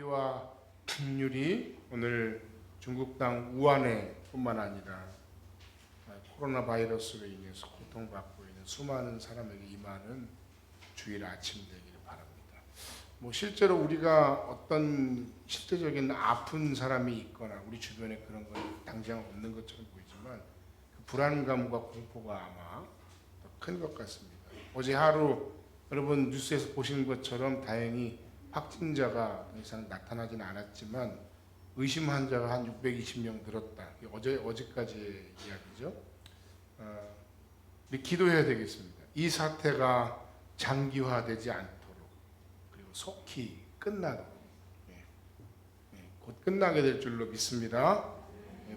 자기와 국률이 오늘 중국 땅 우한에뿐만 아니라 코로나 바이러스로 인해서 고통받고 있는 수많은 사람에게 임하는 주일 아침 되기를 바랍니다. 실제로 우리가 어떤 실제적인 아픈 사람이 있거나 우리 주변에 그런 건 당장 없는 것처럼 보이지만 그 불안감과 공포가 아마 더 큰 것 같습니다. 어제 하루 여러분 뉴스에서 보신 것처럼 다행히 확진자가 더 이상 나타나지는 않았지만 의심 환자가 한 620명 늘었다. 어제까지의 이야기죠. 우리 기도해야 되겠습니다. 이 사태가 장기화되지 않도록 그리고 속히 끝나도록 곧 끝나게 될 줄로 믿습니다.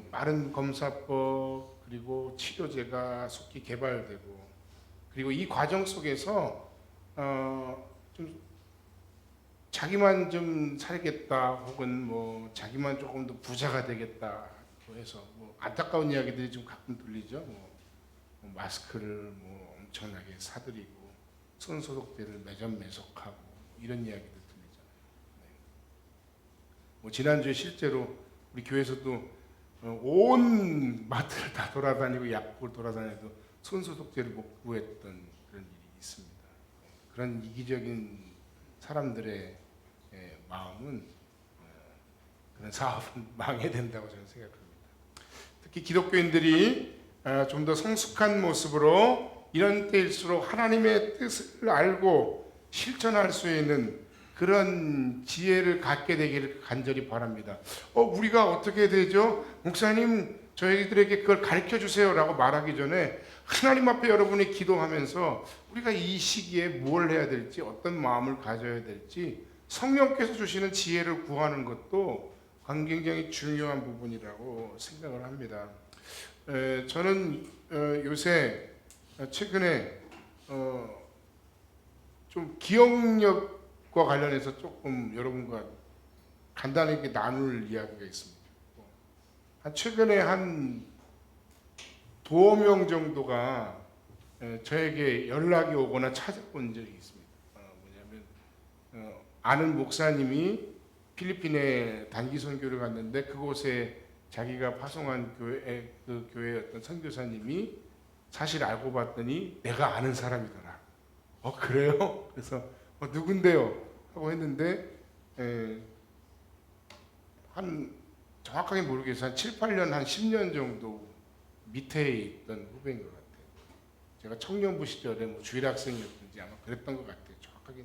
빠른 검사법 그리고 치료제가 속히 개발되고 그리고 이 과정 속에서 좀 자기만 좀 살겠다 혹은 자기만 조금 더 부자가 되겠다 해서 안타까운 이야기들이 좀 가끔 들리죠. 마스크를 엄청나게 사들이고 손소독제를 매점매석하고 이런 이야기들 들리잖아요. 지난주에 실제로 우리 교회에서도 온 마트를 다 돌아다니고 약국을 돌아다녀도 손소독제를 못 구했던 그런 일이 있습니다. 그런 이기적인 사람들의 마음은 그런 사업은 망해야 된다고 저는 생각합니다. 특히 기독교인들이 좀 더 성숙한 모습으로 이런 때일수록 하나님의 뜻을 알고 실천할 수 있는 그런 지혜를 갖게 되기를 간절히 바랍니다. 우리가 어떻게 되죠? 목사님 저희들에게 그걸 가르쳐 주세요 라고 말하기 전에 하나님 앞에 여러분이 기도하면서 우리가 이 시기에 뭘 해야 될지 어떤 마음을 가져야 될지 성령께서 주시는 지혜를 구하는 것도 굉장히 중요한 부분이라고 생각을 합니다. 저는 요새 최근에 좀 기억력과 관련해서 조금 여러분과 간단하게 나눌 이야기가 있습니다. 최근에 한 2명 정도가 저에게 연락이 오거나 찾아온 적이 있습니다. 뭐냐면 아는 목사님이 필리핀에 단기 선교를 갔는데 그곳에 자기가 파송한 그 교회의 어떤 선교사님이 사실 알고 봤더니 내가 아는 사람이더라. 그래요? 그래서 누군데요? 하고 했는데 한 정확하게 모르겠어요. 한 7, 8년, 한 10년 정도 밑에 있던 후배인 것 같아요. 제가 청년부 시절에 주일학생이었든지 아마 그랬던 것 같아요. 정확하게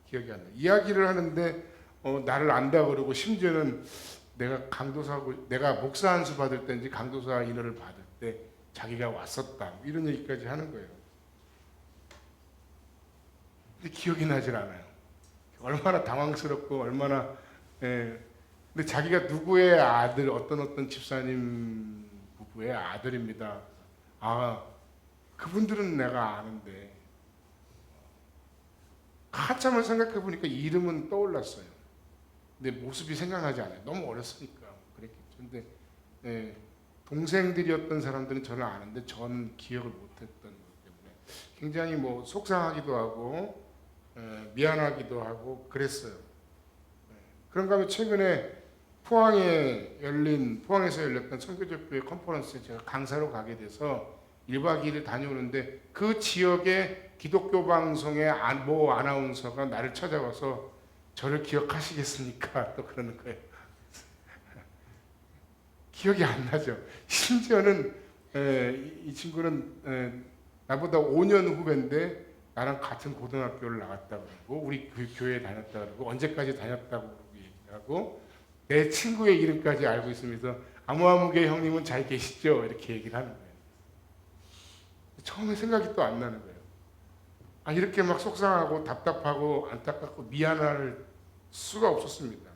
기억이 안 나요. 이야기를 하는데 나를 안다 그러고 심지어는 내가 목사 안수 받을 때인지 강도사 인허를 받을 때 자기가 왔었다 이런 얘기까지 하는 거예요. 근데 기억이 나질 않아요. 얼마나 당황스럽고 얼마나 근데 자기가 누구의 아들 어떤 집사님 부부의 아들입니다. 그분들은 내가 아는데 한참을 생각해 보니까 이름은 떠올랐어요. 근데 모습이 생각나지 않아요. 너무 어렸으니까 그랬겠죠. 근데 동생들이었던 사람들은 저를 아는데 전 기억을 못했던 것 때문에 굉장히 속상하기도 하고 미안하기도 하고 그랬어요. 그런가 하면 최근에 포항에서 열렸던 선교적 교회 컨퍼런스에 제가 강사로 가게 돼서 1박 2일을 다녀오는데 그 지역의 기독교 방송의 아나운서가 나를 찾아와서 저를 기억하시겠습니까? 또 그러는 거예요. 기억이 안 나죠. 심지어는 이 친구는 나보다 5년 후배인데 나랑 같은 고등학교를 나갔다고 그러고 우리 그 교회에 다녔다고 그러고 언제까지 다녔다고 얘기하고 내 친구의 이름까지 알고 있으면서 아무아무개 형님은 잘 계시죠? 이렇게 얘기를 하는 거예요. 처음에 생각이 또 안 나는 거예요. 이렇게 막 속상하고 답답하고 안타깝고 미안할 수가 없었습니다.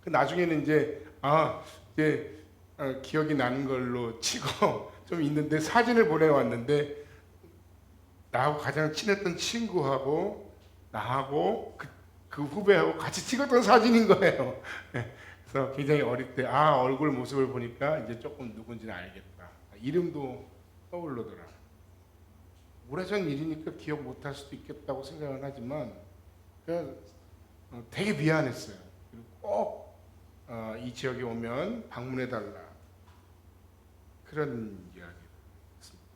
나중에는 이제 기억이 나는 걸로 치고 좀 있는데 사진을 보내왔는데 나하고 가장 친했던 친구하고 나하고 그 후배하고 같이 찍었던 사진인 거예요. 그래서 굉장히 어릴 때 얼굴 모습을 보니까 이제 조금 누군지는 알겠다. 이름도 떠오르더라. 오래전 일이니까 기억 못할 수도 있겠다고 생각은 하지만 되게 미안했어요. 그리고 꼭 이 지역에 오면 방문해달라, 그런 이야기였습니다.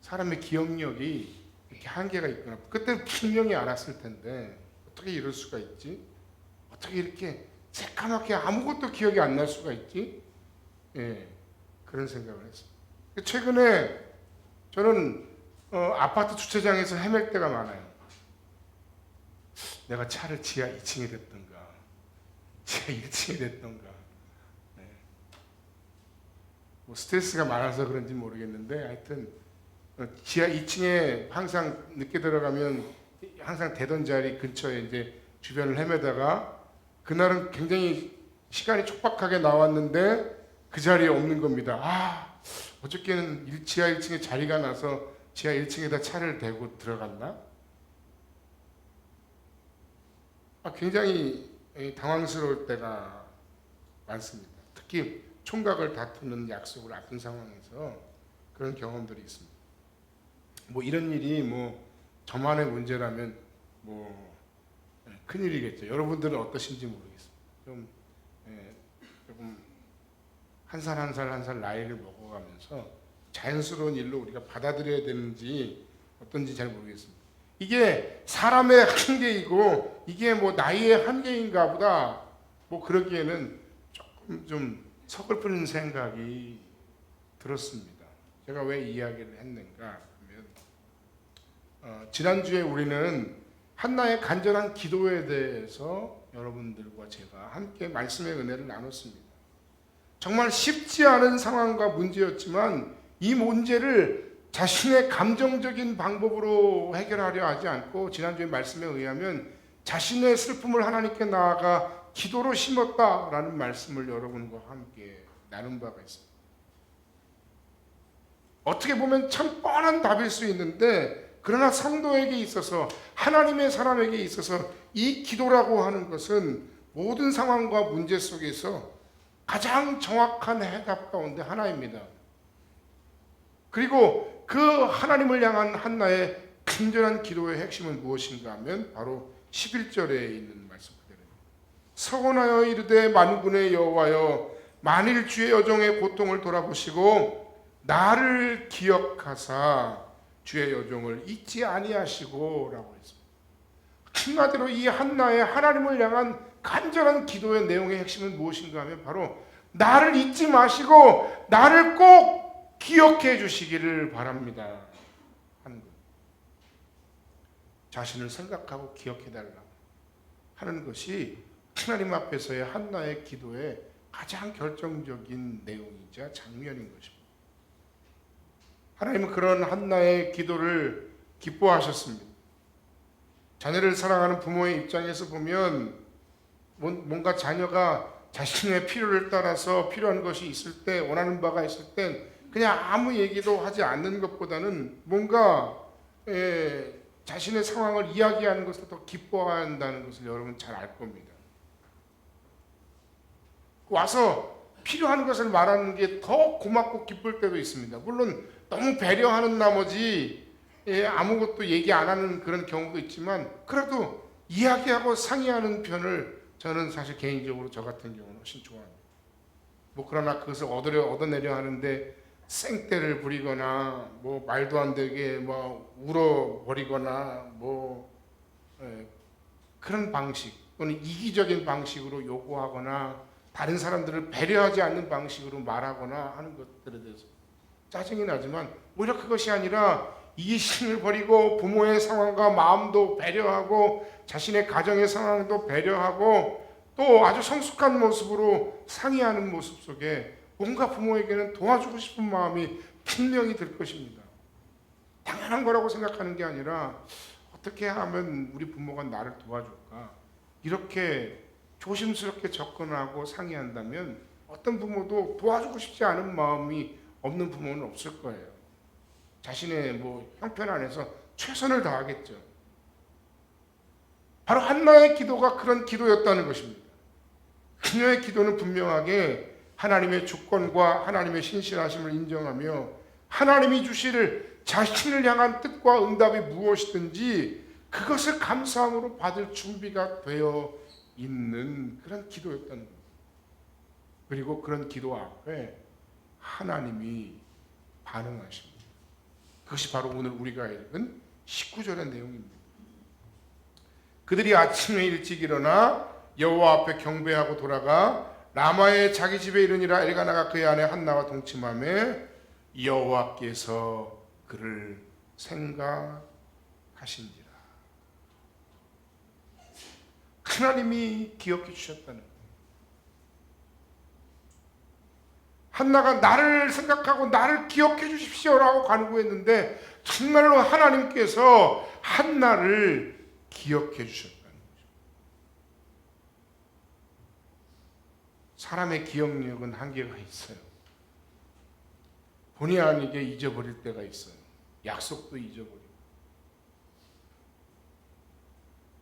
사람의 기억력이 이렇게 한계가 있구나. 그때는 분명히 알았을 텐데 어떻게 이럴 수가 있지? 어떻게 이렇게 새까맣게 아무것도 기억이 안 날 수가 있지? 예, 그런 생각을 했어요. 최근에 저는 아파트 주차장에서 헤맬 때가 많아요. 내가 차를 지하 2층에 댔던가 지하 1층에 댔던가. 네. 뭐 스트레스가 많아서 그런지 모르겠는데 하여튼 지하 2층에 항상 늦게 들어가면 항상 대던 자리 근처에 이제 주변을 헤매다가 그날은 굉장히 시간이 촉박하게 나왔는데 그 자리에 없는 겁니다. 어저께는 지하 1층에 자리가 나서 지하 1층에다 차를 대고 들어갔나? 굉장히 당황스러울 때가 많습니다. 특히 총각을 다투는 약속을 앞둔 상황에서 그런 경험들이 있습니다. 뭐 이런 일이 뭐 저만의 문제라면 뭐 큰일이겠죠. 여러분들은 어떠신지 모르겠습니다. 조금 한 살 한 살 나이를 먹어가면서 자연스러운 일로 우리가 받아들여야 되는지 어떤지 잘 모르겠습니다. 이게 사람의 한계이고 이게 뭐 나이의 한계인가 보다 뭐 그러기에는 조금 좀 서글픈 생각이 들었습니다. 제가 왜 이야기를 했는가 하면 지난주에 우리는 한나의 간절한 기도에 대해서 여러분들과 제가 함께 말씀의 은혜를 나눴습니다. 정말 쉽지 않은 상황과 문제였지만 이 문제를 자신의 감정적인 방법으로 해결하려 하지 않고 지난주에 말씀에 의하면 자신의 슬픔을 하나님께 나아가 기도로 심었다라는 말씀을 여러분과 함께 나눈 바가 있습니다. 어떻게 보면 참 뻔한 답일 수 있는데 그러나 성도에게 있어서 하나님의 사람에게 있어서 이 기도라고 하는 것은 모든 상황과 문제 속에서 가장 정확한 해답 가운데 하나입니다. 그리고 그 하나님을 향한 한나의 간절한 기도의 핵심은 무엇인가 하면 바로 11절에 있는 말씀 그대로입니다. 서원하여 이르되 만군의 여호와여 만일 주의 여종의 고통을 돌아보시고 나를 기억하사 주의 여종을 잊지 아니하시고 라고 했습니다. 한마디로 이 한나의 하나님을 향한 간절한 기도의 내용의 핵심은 무엇인가 하면 바로 나를 잊지 마시고 나를 꼭 기억해 주시기를 바랍니다 하는 것. 자신을 생각하고 기억해 달라 하는 것이 하나님 앞에서의 한나의 기도의 가장 결정적인 내용이자 장면인 것입니다. 하나님은 그런 한나의 기도를 기뻐하셨습니다. 자녀를 사랑하는 부모의 입장에서 보면 뭔가 자녀가 자신의 필요를 따라서 필요한 것이 있을 때 원하는 바가 있을 땐 그냥 아무 얘기도 하지 않는 것보다는 뭔가 자신의 상황을 이야기하는 것을 더 기뻐한다는 것을 여러분 잘 알 겁니다. 와서 필요한 것을 말하는 게 더 고맙고 기쁠 때도 있습니다. 물론 너무 배려하는 나머지 아무것도 얘기 안 하는 그런 경우도 있지만 그래도 이야기하고 상의하는 편을 저는 사실 개인적으로 저 같은 경우는 훨씬 좋아합니다. 뭐 그러나 그것을 얻어내려 하는데 생떼를 부리거나 뭐 말도 안 되게 뭐 울어버리거나 뭐 그런 방식 또는 이기적인 방식으로 요구하거나 다른 사람들을 배려하지 않는 방식으로 말하거나 하는 것들에 대해서 짜증이 나지만 오히려 그것이 아니라 이기심을 버리고 부모의 상황과 마음도 배려하고 자신의 가정의 상황도 배려하고 또 아주 성숙한 모습으로 상의하는 모습 속에 뭔가 부모에게는 도와주고 싶은 마음이 분명히 들 것입니다. 당연한 거라고 생각하는 게 아니라 어떻게 하면 우리 부모가 나를 도와줄까? 이렇게 조심스럽게 접근하고 상의한다면 어떤 부모도 도와주고 싶지 않은 마음이 없는 부모는 없을 거예요. 자신의 형편 안에서 최선을 다하겠죠. 바로 한나의 기도가 그런 기도였다는 것입니다. 그녀의 기도는 분명하게 하나님의 주권과 하나님의 신실하심을 인정하며 하나님이 주실 자신을 향한 뜻과 응답이 무엇이든지 그것을 감사함으로 받을 준비가 되어 있는 그런 기도였다는 겁니다. 그리고 그런 기도 앞에 하나님이 반응하십니다. 그것이 바로 오늘 우리가 읽은 19절의 내용입니다. 그들이 아침에 일찍 일어나 여호와 앞에 경배하고 돌아가 라마의 자기 집에 이르니라. 엘가나가 그의 아내 한나와 동침하며 여호와께서 그를 생각하신지라. 하나님이 기억해 주셨다는 거예요. 한나가 나를 생각하고 나를 기억해 주십시오라고 간구했는데 정말로 하나님께서 한나를 기억해 주셨다는 거죠. 사람의 기억력은 한계가 있어요. 본의 아니게 잊어버릴 때가 있어요. 약속도 잊어버리고.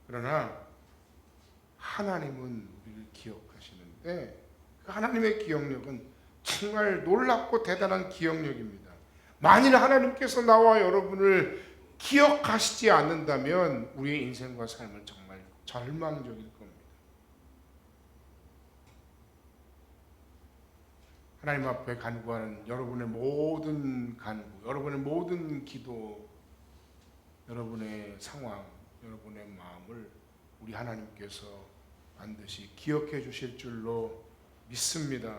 그러나 하나님은 우리를 기억하시는데 그 하나님의 기억력은 정말 놀랍고 대단한 기억력입니다. 만일 하나님께서 나와 여러분을 기억하시지 않는다면 우리의 인생과 삶은 정말 절망적일 겁니다. 하나님 앞에 간구하는 여러분의 모든 간구, 여러분의 모든 기도, 여러분의 상황, 여러분의 마음을 우리 하나님께서 반드시 기억해 주실 줄로 믿습니다.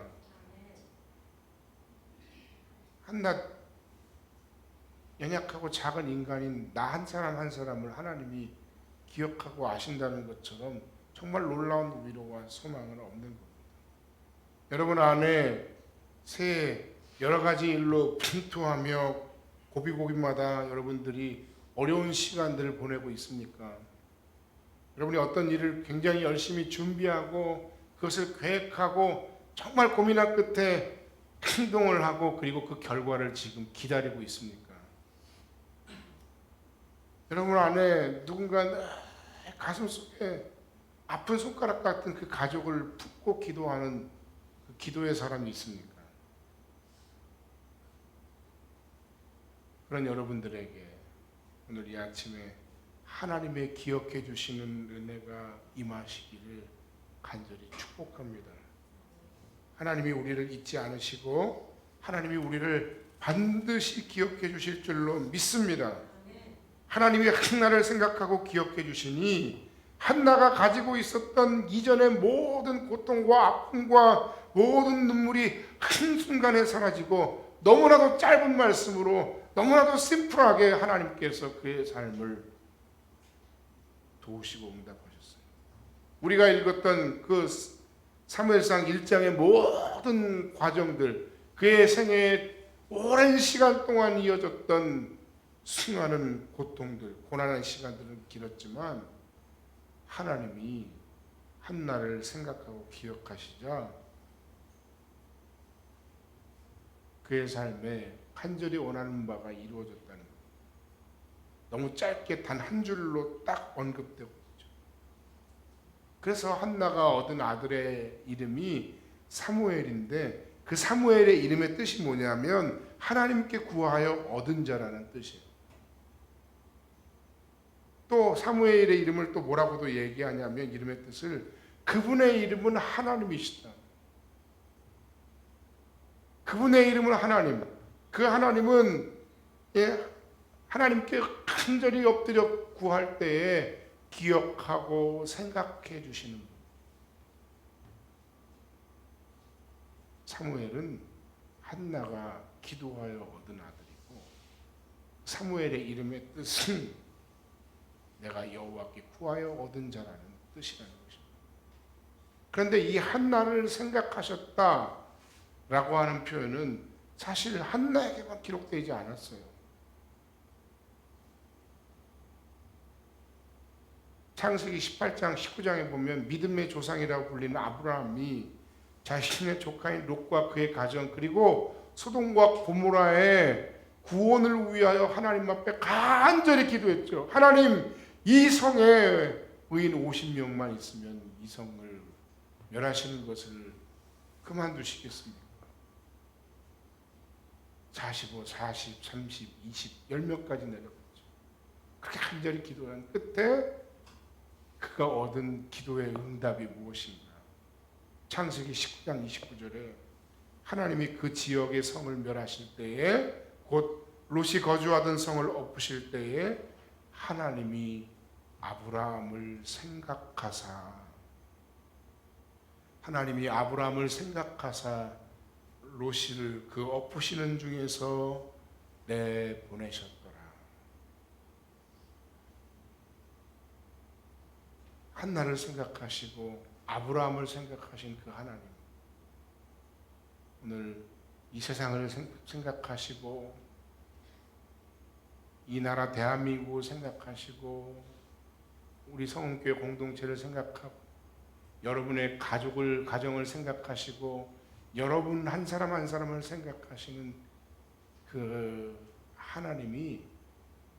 한낱 연약하고 작은 인간인 나 한 사람 한 사람을 하나님이 기억하고 아신다는 것처럼 정말 놀라운 위로와 소망은 없는 겁니다. 여러분 안에 새해 여러 가지 일로 분투하며 고비고비마다 여러분들이 어려운 시간들을 보내고 있습니까? 여러분이 어떤 일을 굉장히 열심히 준비하고 그것을 계획하고 정말 고민한 끝에 행동을 하고 그리고 그 결과를 지금 기다리고 있습니까? 여러분 안에 누군가 가슴 속에 아픈 손가락 같은 그 가족을 품고 기도하는 그 기도의 사람이 있습니까? 그런 여러분들에게 오늘 이 아침에 하나님의 기억해 주시는 은혜가 임하시기를 간절히 축복합니다. 하나님이 우리를 잊지 않으시고 하나님이 우리를 반드시 기억해 주실 줄로 믿습니다. 하나님이 한나를 생각하고 기억해 주시니 한나가 가지고 있었던 이전의 모든 고통과 아픔과 모든 눈물이 한순간에 사라지고 너무나도 짧은 말씀으로 너무나도 심플하게 하나님께서 그의 삶을 도우시고 응답하셨어요. 우리가 읽었던 그 사무엘상 1장의 모든 과정들, 그의 생애에 오랜 시간 동안 이어졌던 수많은 고통들, 고난의 시간들은 길었지만 하나님이 한나를 생각하고 기억하시자 그의 삶에 간절히 원하는 바가 이루어졌다는 거예요. 너무 짧게 단 한 줄로 딱 언급되고 있죠. 그래서 한나가 얻은 아들의 이름이 사무엘인데 그 사무엘의 이름의 뜻이 뭐냐면 하나님께 구하여 얻은 자라는 뜻이에요. 또 사무엘의 이름을 또 뭐라고도 얘기하냐면 이름의 뜻을 그분의 이름은 하나님이시다. 그분의 이름은 하나님. 그 하나님은 하나님께 간절히 엎드려 구할 때에 기억하고 생각해 주시는 분. 사무엘은 한나가 기도하여 얻은 아들이고 사무엘의 이름의 뜻은 내가 여호와께 구하여 얻은 자라는 뜻이라는 것입니다. 그런데 이 한나를 생각하셨다라고 하는 표현은 사실 한나에게만 기록되지 않았어요. 창세기 18장 19장에 보면 믿음의 조상이라고 불리는 아브라함이 자신의 조카인 롯과 그의 가정 그리고 소돔과 고모라의 구원을 위하여 하나님 앞에 간절히 기도했죠. 하나님, 이 성에 의인 50명만 있으면 이 성을 멸하시는 것을 그만두시겠습니까? 45, 40, 30, 20, 10명까지 내려갔죠. 그렇게 간절히 기도한 끝에 그가 얻은 기도의 응답이 무엇인가? 창세기 19장 29절에 하나님이 그 지역의 성을 멸하실 때에, 곧 롯이 거주하던 성을 엎으실 때에 하나님이 아브라함을 생각하사, 하나님이 아브라함을 생각하사 롯을 그 엎으시는 중에서 내보내셨더라. 한나를 생각하시고 아브라함을 생각하신 그 하나님, 오늘 이 세상을 생각하시고 이 나라 대한민국을 생각하시고 우리 성은교회 공동체를 생각하고 여러분의 가정을 생각하시고 여러분 한 사람 한 사람을 생각하시는 그 하나님이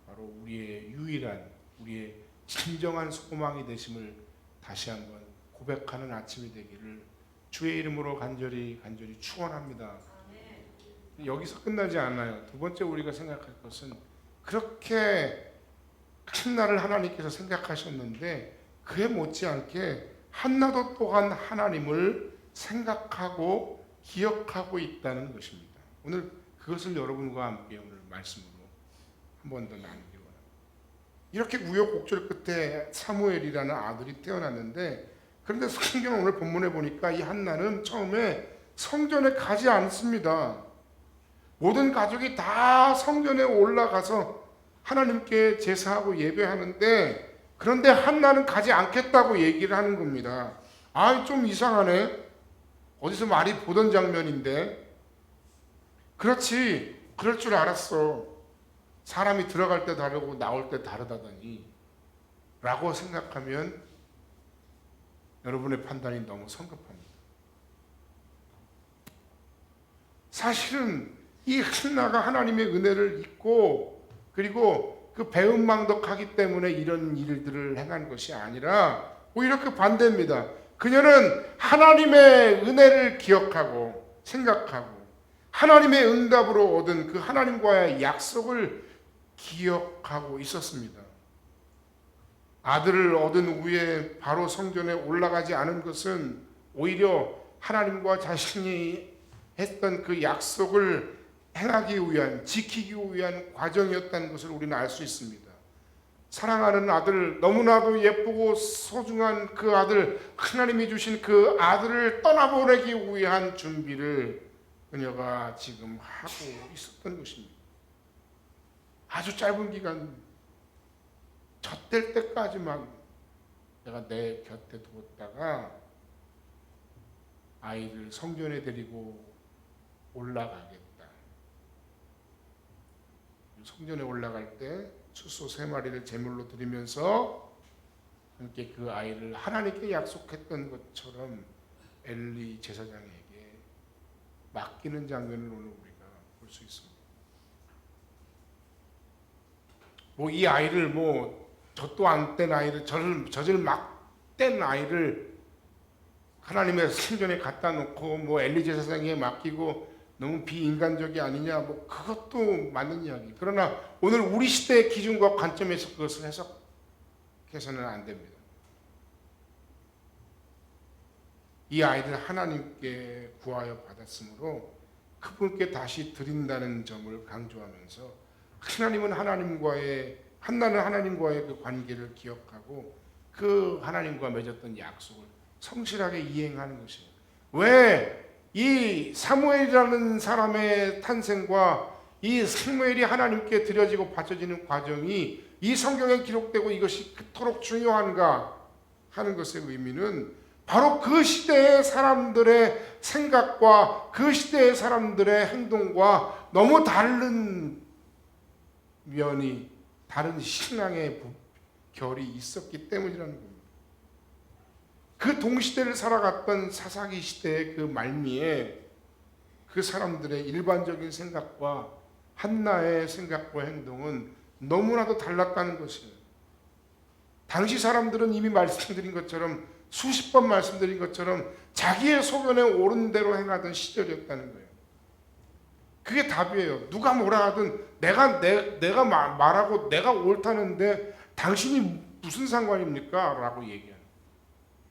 바로 우리의 유일한, 우리의 진정한 소망이 되심을 다시 한번 고백하는 아침이 되기를 주의 이름으로 간절히 축원합니다. 여기서 끝나지 않아요. 두 번째 우리가 생각할 것은, 그렇게 한나를 하나님께서 생각하셨는데 그에 못지않게 한나도 또한 하나님을 생각하고 기억하고 있다는 것입니다. 오늘 그것을 여러분과 함께 오늘 말씀으로 한 번 더 나누기 원합니다. 이렇게 우여곡절 끝에 사무엘이라는 아들이 태어났는데, 그런데 성경 오늘 본문에 보니까 이 한나는 처음에 성전에 가지 않습니다. 모든 가족이 다 성전에 올라가서 하나님께 제사하고 예배하는데, 그런데 한나는 가지 않겠다고 얘기를 하는 겁니다. 아, 좀 이상하네. 어디서 많이 보던 장면인데. 그렇지, 그럴 줄 알았어. 사람이 들어갈 때 다르고 나올 때 다르다더니 라고 생각하면 여러분의 판단이 너무 성급합니다. 사실은 이 한나가 하나님의 은혜를 잊고 그리고 그 배은망덕하기 때문에 이런 일들을 행한 것이 아니라 오히려 그 반대입니다. 그녀는 하나님의 은혜를 기억하고 생각하고 하나님의 응답으로 얻은 그 하나님과의 약속을 기억하고 있었습니다. 아들을 얻은 후에 바로 성전에 올라가지 않은 것은 오히려 하나님과 자신이 했던 그 약속을 행하기 위한, 지키기 위한 과정이었다는 것을 우리는 알 수 있습니다. 사랑하는 아들, 너무나도 예쁘고 소중한 그 아들, 하나님이 주신 그 아들을 떠나보내기 위한 준비를 그녀가 지금 하고 있었던 것입니다. 아주 짧은 기간, 젖될 때까지만 내가 내 곁에 두었다가 아이를 성전에 데리고 올라가겠다. 성전에 올라갈 때 수소 3마리를 제물로 드리면서 함께 그 아이를 하나님께 약속했던 것처럼 엘리 제사장에게 맡기는 장면을 오늘 우리가 볼 수 있습니다. 이 아이를 젖도 안 뗀 아이를, 젖을 막 뗀 아이를 하나님의 성전에 갖다 놓고 엘리 제사장에게 맡기고 너무 비인간적이 아니냐, 그것도 맞는 이야기. 그러나 오늘 우리 시대의 기준과 관점에서 그것을 해석해서는 안 됩니다. 이 아이를 하나님께 구하여 받았으므로 그분께 다시 드린다는 점을 강조하면서 한나는 하나님과의 그 관계를 기억하고 그 하나님과 맺었던 약속을 성실하게 이행하는 것이에요. 왜 이 사무엘이라는 사람의 탄생과 이 사무엘이 하나님께 드려지고 바쳐지는 과정이 이 성경에 기록되고 이것이 그토록 중요한가 하는 것의 의미는 바로 그 시대의 사람들의 생각과 그 시대의 사람들의 행동과 너무 다른 면이, 다른 신앙의 결이 있었기 때문이라는 겁니다. 그 동시대를 살아갔던 사사기 시대의 그 말미에 그 사람들의 일반적인 생각과 한나의 생각과 행동은 너무나도 달랐다는 것이에요. 당시 사람들은 이미 말씀드린 것처럼, 수십 번 말씀드린 것처럼 자기의 소견에 옳은 대로 행하던 시절이었다는 거예요. 그게 답이에요. 누가 뭐라 하든 내가 말하고 내가 옳다는데 당신이 무슨 상관입니까? 라고 얘기해요.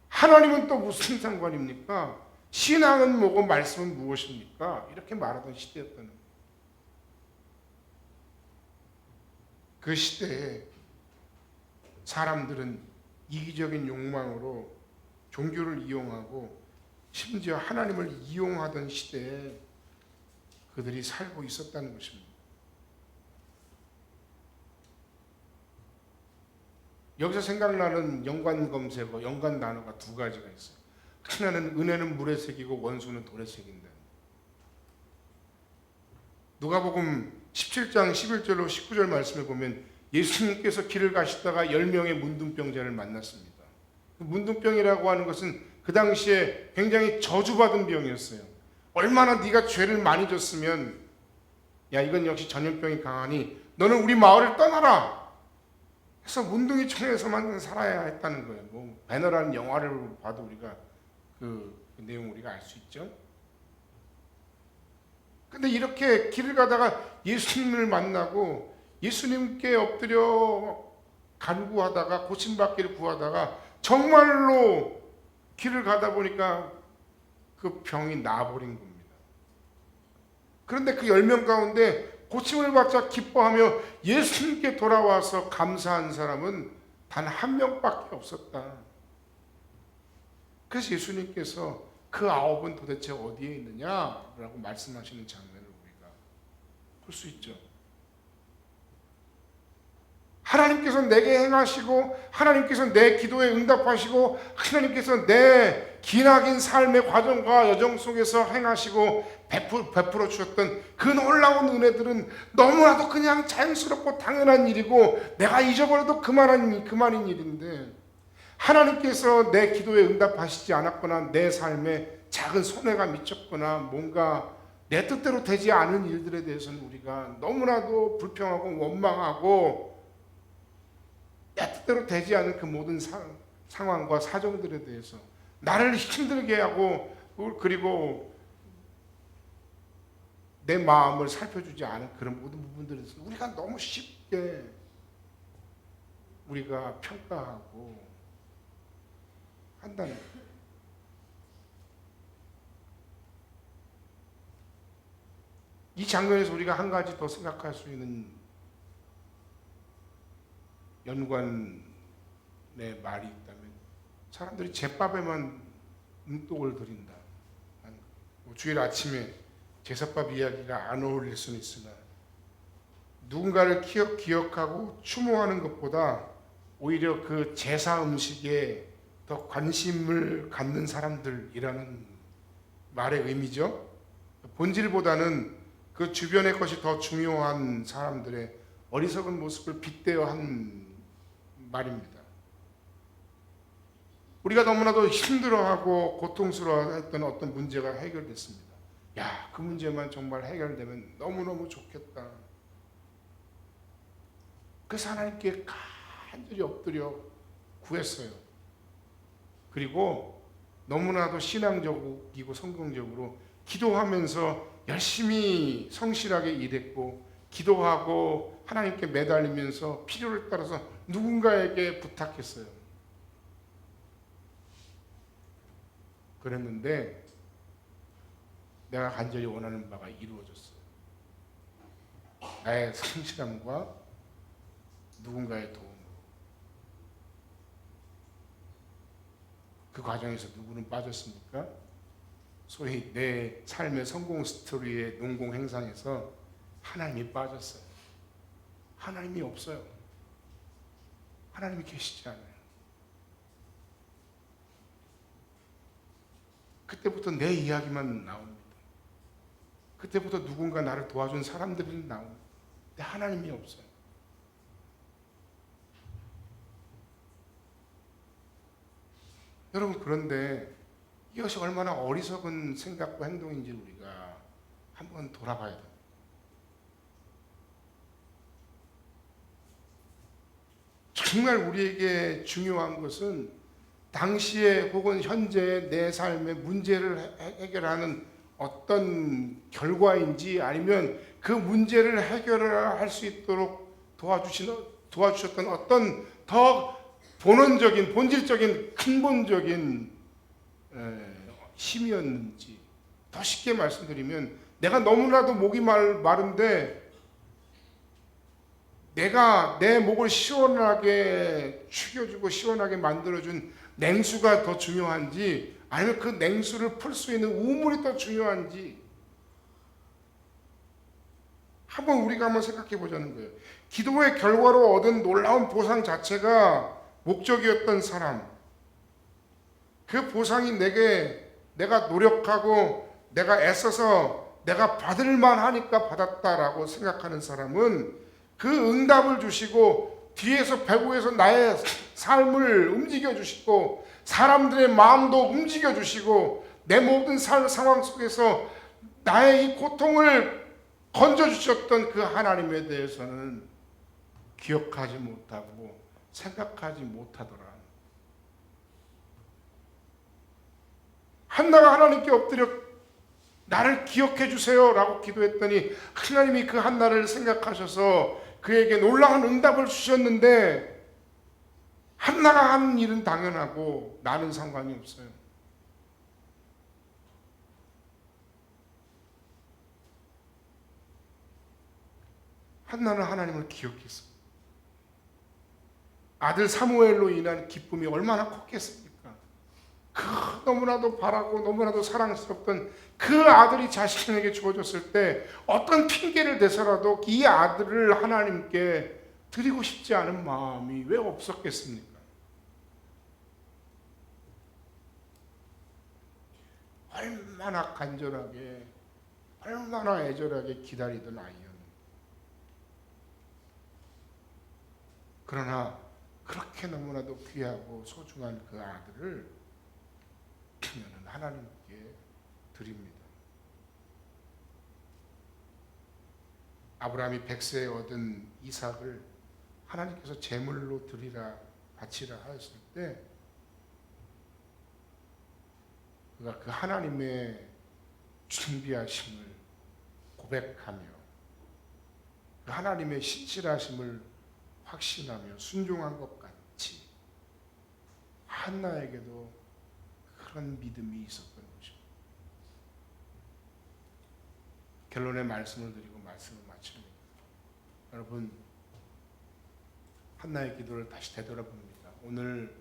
하나님은 또 무슨 상관입니까? 신앙은 뭐고 말씀은 무엇입니까? 이렇게 말하던 시대였다는 거예요. 그 시대에 사람들은 이기적인 욕망으로 종교를 이용하고 심지어 하나님을 이용하던 시대에 그들이 살고 있었다는 것입니다. 여기서 생각나는 연관 검색어, 연관 단어가 두 가지가 있어요. 하나는 은혜는 물에 새기고 원수는 돌에 새긴다. 누가복음 17장 11절로 19절 말씀에 보면 예수님께서 길을 가시다가 10명의 문둥병자를 만났습니다. 문둥병이라고 하는 것은 그 당시에 굉장히 저주받은 병이었어요. 얼마나 네가 죄를 많이 졌으면 야 이건 역시 전염병이 강하니 너는 우리 마을을 떠나라 해서 문둥이촌에서만 살아야 했다는 거예요. 뭐 배너라는 영화를 봐도 우리가 그 내용 우리가 알 수 있죠. 근데 이렇게 길을 가다가 예수님을 만나고 예수님께 엎드려 간구하다가 고침받기를 구하다가 정말로 길을 가다 보니까 그 병이 나아버린 겁니다. 그런데 그 10명 가운데 고침을 받자 기뻐하며 예수님께 돌아와서 감사한 사람은 단 한 명밖에 없었다. 그래서 예수님께서 그 9은 도대체 어디에 있느냐라고 말씀하시는 장면을 우리가 볼 수 있죠. 하나님께서 내게 행하시고 하나님께서 내 기도에 응답하시고 하나님께서 내 기나긴 삶의 과정과 여정 속에서 행하시고 베풀어 주셨던 그 놀라운 은혜들은 너무나도 그냥 자연스럽고 당연한 일이고 내가 잊어버려도 그만인 일인데 하나님께서 내 기도에 응답하시지 않았거나 내 삶에 작은 손해가 미쳤거나 뭔가 내 뜻대로 되지 않은 일들에 대해서는 우리가 너무나도 불평하고 원망하고 내 뜻대로 되지 않은 그 모든 상황과 사정들에 대해서 나를 힘들게 하고 그리고 내 마음을 살펴주지 않은 그런 모든 부분들에 대해서 우리가 너무 쉽게 우리가 평가하고 한다는 거예요. 이 장면에서 우리가 한 가지 더 생각할 수 있는 연관의 말이 있다면 사람들이 제밥에만 눈독을 들인다. 주일 아침에 제사밥 이야기가 안 어울릴 수는 있으나 누군가를 기억하고 추모하는 것보다 오히려 그 제사 음식에 더 관심을 갖는 사람들이라는 말의 의미죠. 본질보다는 그 주변의 것이 더 중요한 사람들의 어리석은 모습을 빗대어 한 말입니다. 우리가 너무나도 힘들어하고 고통스러워했던 어떤 문제가 해결됐습니다. 야, 그 문제만 정말 해결되면 너무너무 좋겠다. 그래서 하나님께 간절히 엎드려 구했어요. 그리고 너무나도 신앙적이고 성경적으로 기도하면서 열심히 성실하게 일했고 기도하고 하나님께 매달리면서 필요를 따라서 누군가에게 부탁했어요. 그랬는데 내가 간절히 원하는 바가 이루어졌어요. 나의 성실함과 누군가의 도움으로. 그 과정에서 누구는 빠졌습니까? 소위 내 삶의 성공 스토리의 농공행상에서 하나님이 빠졌어요. 하나님이 없어요. 하나님이 계시지 않아요. 그때부터 내 이야기만 나옵니다. 그때부터 누군가 나를 도와준 사람들이 나옵니다. 근데 하나님이 없어요. 여러분, 그런데 이것이 얼마나 어리석은 생각과 행동인지 우리가 한번 돌아봐야 돼요. 정말 우리에게 중요한 것은 당시에 혹은 현재의 내 삶의 문제를 해결하는 어떤 결과인지 아니면 그 문제를 해결할 수 있도록 도와주셨던 어떤 더 본원적인 본질적인 근본적인 힘이었는지, 더 쉽게 말씀드리면 내가 너무나도 목이 마른데 내가 내 목을 시원하게 축여주고 시원하게 만들어준 냉수가 더 중요한지 아니면 그 냉수를 풀 수 있는 우물이 더 중요한지 우리가 한번 생각해 보자는 거예요. 기도의 결과로 얻은 놀라운 보상 자체가 목적이었던 사람, 그 보상이 내가 노력하고 내가 애써서 내가 받을 만하니까 받았다라고 생각하는 사람은 그 응답을 주시고 뒤에서 배후에서 나의 삶을 움직여 주시고 사람들의 마음도 움직여 주시고 내 모든 상황 속에서 나의 이 고통을 건져 주셨던 그 하나님에 대해서는 기억하지 못하고 생각하지 못하더라. 한나가 하나님께 엎드려 나를 기억해 주세요 라고 기도했더니 하나님이 그 한나를 생각하셔서 그에게 놀라운 응답을 주셨는데, 한나가 한 일은 당연하고 나는 상관이 없어요. 한나는 하나님을 기억했어. 아들 사무엘로 인한 기쁨이 얼마나 컸겠습니까? 너무나도 바라고 너무나도 사랑스럽던 그 아들이 자신에게 주어졌을 때 어떤 핑계를 대서라도 이 아들을 하나님께 드리고 싶지 않은 마음이 왜 없었겠습니까? 얼마나 간절하게 얼마나 애절하게 기다리던 아이였는데, 그러나 그렇게 너무나도 귀하고 소중한 그 아들을 그녀는 하나님께 드립니다. 아브라함이 100세에 얻은 이삭을 하나님께서 제물로 드리라 바치라 하였을 때 그가 그 하나님의 준비하심을 고백하며 그 하나님의 신실하심을 확신하며 순종한 것 같이 한나에게도 그런 믿음이 있었던 것입니다. 결론의 말씀을 드리고 말씀을 마칩니다. 여러분, 한나의 기도를 다시 되돌아봅니다. 오늘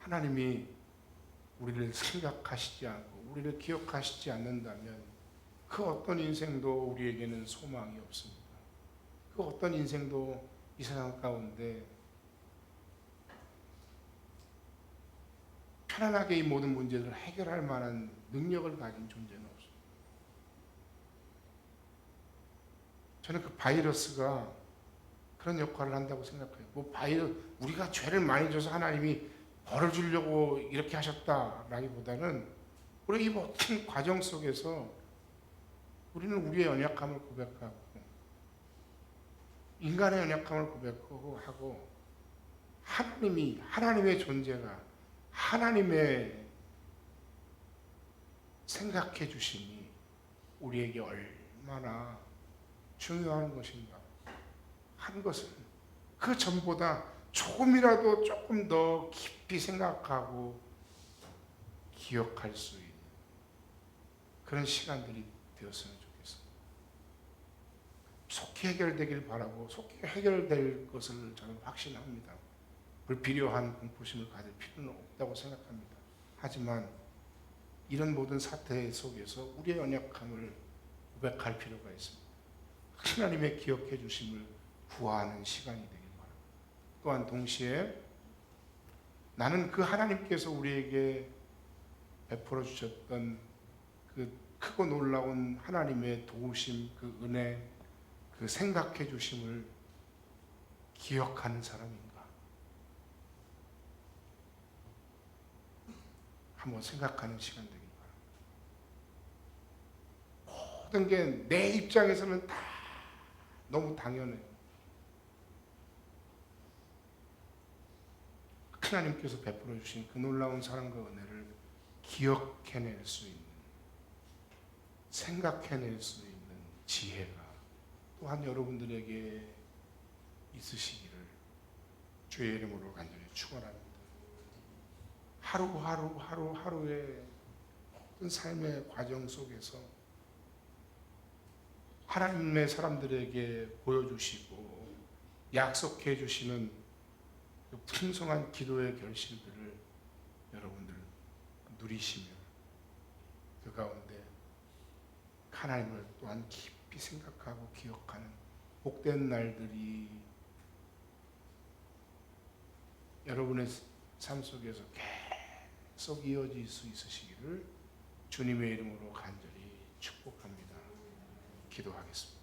하나님이 우리를 생각하시지 않고 우리를 기억하시지 않는다면 그 어떤 인생도 우리에게는 소망이 없습니다. 그 어떤 인생도 이 세상 가운데 편안하게 이 모든 문제를 해결할 만한 능력을 가진 존재는 없습니다. 저는 그 바이러스가 그런 역할을 한다고 생각해요. 우리가 죄를 많이 져서 하나님이 벌을 주려고 이렇게 하셨다라기보다는 우리 이 모든 과정 속에서 우리는 우리의 연약함을 고백하고 인간의 연약함을 고백하고 하나님의 존재가 하나님의 생각해 주심이 우리에게 얼마나 중요한 것인가 한 것은 그 전보다 조금이라도 조금 더 깊이 생각하고 기억할 수 있는 그런 시간들이 되었으면 좋겠습니다. 속히 해결되길 바라고 속히 해결될 것을 저는 확신합니다. 불필요한 공포심을 가질 필요는 없다고 생각합니다. 하지만 이런 모든 사태 속에서 우리의 연약함을 고백할 필요가 있습니다. 하나님의 기억해 주심을 구하는 시간이 되길 바랍니다. 또한 동시에 나는 그 하나님께서 우리에게 베풀어 주셨던 그 크고 놀라운 하나님의 도우심, 그 은혜, 그 생각해 주심을 기억하는 사람인가? 한번 생각하는 시간 되길 바랍니다. 모든 게 내 입장에서는 다 너무 당연해요. 하나님께서 베풀어 주신 그 놀라운 사랑과 은혜를 기억해낼 수 있는 생각해낼 수 있는 지혜가 또한 여러분들에게 있으시기를 주의 이름으로 간절히 축원합니다. 하루하루의 어떤 삶의 과정 속에서 하나님의 사람들에게 보여주시고 약속해 주시는 그 풍성한 기도의 결실들을 여러분들 누리시며 그 가운데 하나님을 또한 깊이 생각하고 기억하는 복된 날들이 여러분의 삶 속에서 계속 이어질 수 있으시기를 주님의 이름으로 간절히 축복합니다. 기도하겠습니다.